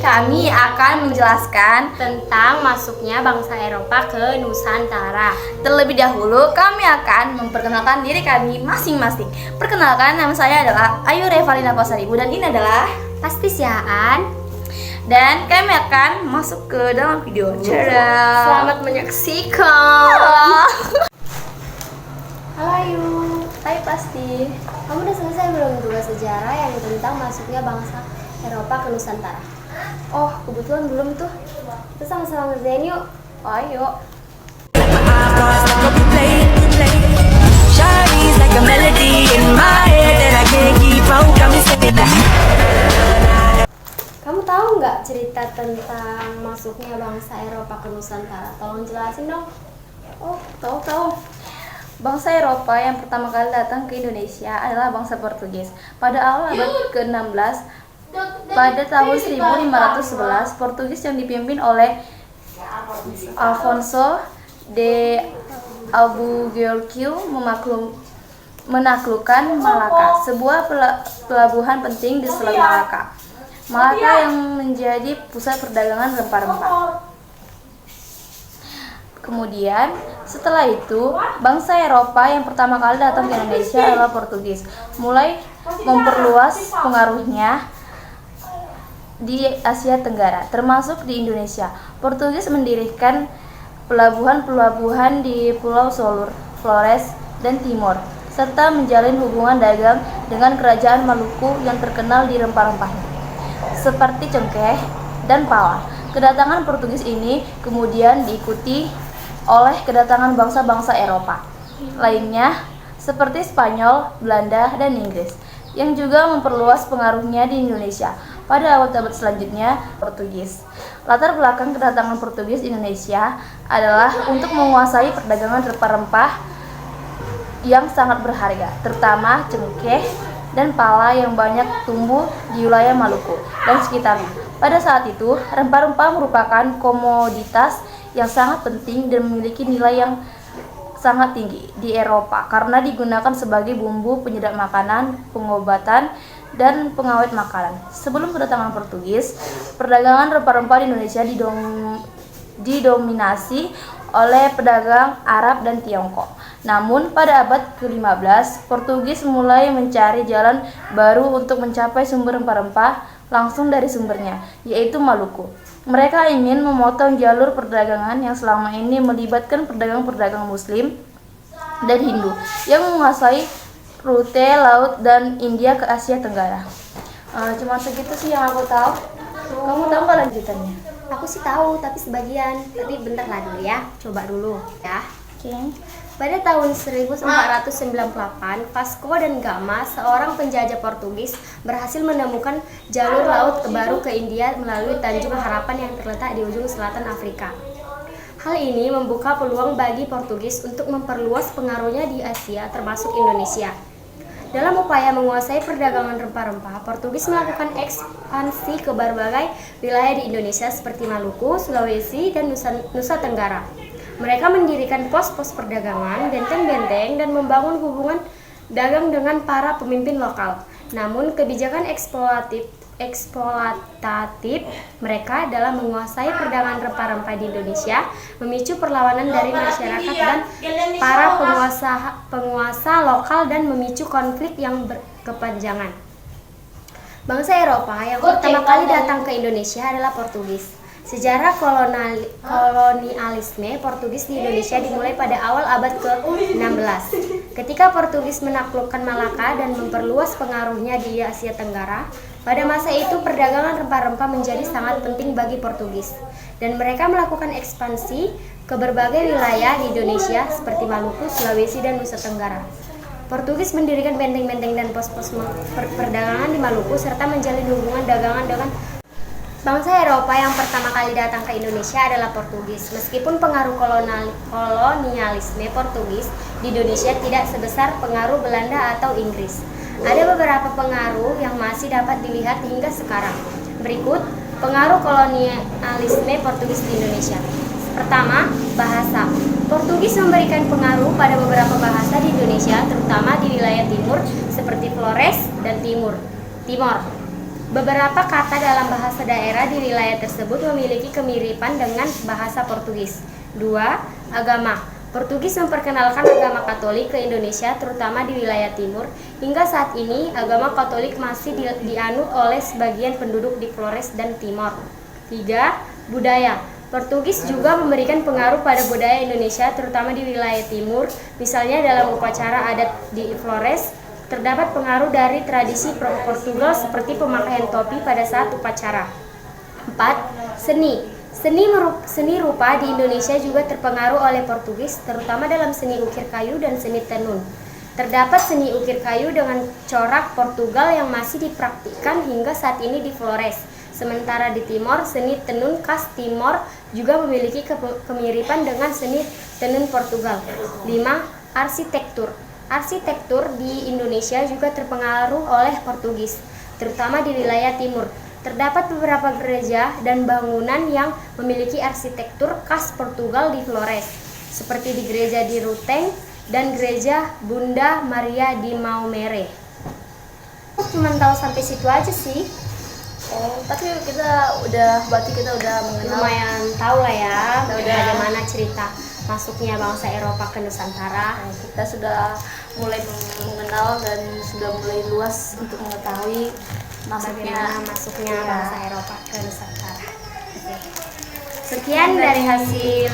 Kami akan menjelaskan tentang masuknya bangsa Eropa ke Nusantara. Terlebih dahulu, kami akan memperkenalkan diri kami masing-masing. Perkenalkan, nama saya adalah Ayu Revalina Pasaribu dan ini adalah Pastisyaan. Dan kami akan masuk ke dalam video. Selamat menyaksikan. Halo Ayu. Hai Pasti. Kamu udah selesai belum tugas sejarah yang tentang masuknya bangsa Eropa ke Nusantara? Oh, kebetulan belum tuh. Kita sama-sama ngerjain yuk. Ayo. Kamu tahu nggak cerita tentang masuknya bangsa Eropa ke Nusantara? Tolong jelasin dong. Oh, tahu. Bangsa Eropa yang pertama kali datang ke Indonesia adalah bangsa Portugis. Pada awal abad ke-16, pada tahun 1511, Portugis yang dipimpin oleh Afonso de Albuquerque menaklukkan Malaka, sebuah pelabuhan penting di Selat Malaka. Malaka yang menjadi pusat perdagangan rempah-rempah. Kemudian, setelah itu, bangsa Eropa yang pertama kali datang ke Indonesia adalah Portugis, mulai memperluas pengaruhnya di Asia Tenggara, termasuk di Indonesia. Portugis mendirikan pelabuhan-pelabuhan di Pulau Solur, Flores, dan Timor, serta menjalin hubungan dagang dengan kerajaan Maluku yang terkenal di rempah-rempahnya, seperti cengkeh dan pala. Kedatangan Portugis ini kemudian diikuti oleh kedatangan bangsa-bangsa Eropa lainnya, seperti Spanyol, Belanda, dan Inggris, yang juga memperluas pengaruhnya di Indonesia. Pada abad-abad selanjutnya, Portugis. Latar belakang kedatangan Portugis di Indonesia adalah untuk menguasai perdagangan rempah-rempah yang sangat berharga, terutama cengkeh dan pala yang banyak tumbuh di wilayah Maluku dan sekitarnya. Pada saat itu, rempah-rempah merupakan komoditas yang sangat penting dan memiliki nilai yang sangat tinggi di Eropa karena digunakan sebagai bumbu penyedap makanan, pengobatan, dan pengawet makanan. Sebelum kedatangan Portugis, perdagangan rempah-rempah di Indonesia didominasi oleh pedagang Arab dan Tiongkok. Namun pada abad ke-15, Portugis mulai mencari jalan baru untuk mencapai sumber rempah-rempah langsung dari sumbernya, yaitu Maluku. Mereka ingin memotong jalur perdagangan yang selama ini melibatkan pedagang-pedagang Muslim dan Hindu yang menguasai rute laut dan India ke Asia Tenggara. Cuma segitu sih yang aku tahu. Kamu tahu nggak lanjutannya? Aku sih tahu, tapi sebagian. Tapi bentar lah dulu ya. Coba dulu ya. Oke. Pada tahun 1498, Vasco da Gama, seorang penjajah Portugis, berhasil menemukan jalur laut baru ke India melalui Tanjung Harapan yang terletak di ujung selatan Afrika. Hal ini membuka peluang bagi Portugis untuk memperluas pengaruhnya di Asia, termasuk Indonesia. Dalam upaya menguasai perdagangan rempah-rempah, Portugis melakukan ekspansi ke berbagai wilayah di Indonesia seperti Maluku, Sulawesi, dan Nusa Tenggara. Mereka mendirikan pos-pos perdagangan, benteng-benteng, dan membangun hubungan dagang dengan para pemimpin lokal. Namun, kebijakan eksploitatif mereka dalam menguasai perdagangan rempah-rempah di Indonesia memicu perlawanan dari masyarakat dan para penguasa lokal dan memicu konflik yang berkepanjangan. Bangsa Eropa yang pertama kali datang ke Indonesia adalah Portugis. Sejarah kolonialisme Portugis di Indonesia dimulai pada awal abad ke-16. Ketika Portugis menaklukkan Malaka dan memperluas pengaruhnya di Asia Tenggara, pada masa itu perdagangan rempah-rempah menjadi sangat penting bagi Portugis, dan mereka melakukan ekspansi ke berbagai wilayah di Indonesia seperti Maluku, Sulawesi, dan Nusa Tenggara. Portugis mendirikan benteng-benteng dan pos-pos perdagangan di Maluku serta menjalin hubungan dagangan dengan bangsa Eropa yang pertama kali datang ke Indonesia adalah Portugis. Meskipun pengaruh kolonialisme Portugis di Indonesia tidak sebesar pengaruh Belanda atau Inggris. Ada beberapa pengaruh yang masih dapat dilihat hingga sekarang. Berikut pengaruh kolonialisme Portugis di Indonesia. Pertama, bahasa. Portugis memberikan pengaruh pada beberapa bahasa di Indonesia, terutama di wilayah timur seperti Flores dan Timor. Beberapa kata dalam bahasa daerah di wilayah tersebut memiliki kemiripan dengan bahasa Portugis. 2. Agama. Portugis memperkenalkan agama Katolik ke Indonesia, terutama di wilayah timur. Hingga saat ini, agama Katolik masih dianut oleh sebagian penduduk di Flores dan Timor. 3. Budaya. Portugis juga memberikan pengaruh pada budaya Indonesia, terutama di wilayah timur. Misalnya dalam upacara adat di Flores, terdapat pengaruh dari tradisi Portugal seperti pemakaian topi pada saat upacara. 4. Seni. Seni rupa di Indonesia juga terpengaruh oleh Portugis, terutama dalam seni ukir kayu dan seni tenun. Terdapat seni ukir kayu dengan corak Portugal yang masih dipraktikkan hingga saat ini di Flores. Sementara di Timor, seni tenun khas Timor juga memiliki kemiripan dengan seni tenun Portugal. 5. Arsitektur. Arsitektur di Indonesia juga terpengaruh oleh Portugis, terutama di wilayah timur. Terdapat beberapa gereja dan bangunan yang memiliki arsitektur khas Portugal di Flores, seperti di gereja di Ruteng dan gereja Bunda Maria di Maumere. Cuma tahu sampai situ aja sih. Oh, tapi berarti kita udah mengenal. Lumayan tahu lah ya bagaimana cerita masuknya bangsa Eropa ke Nusantara. Kita sudah mulai mengenal dan sudah mulai luas untuk mengetahui bagaimana masuknya bangsa Eropa ke Nusantara. Sekian dari hasil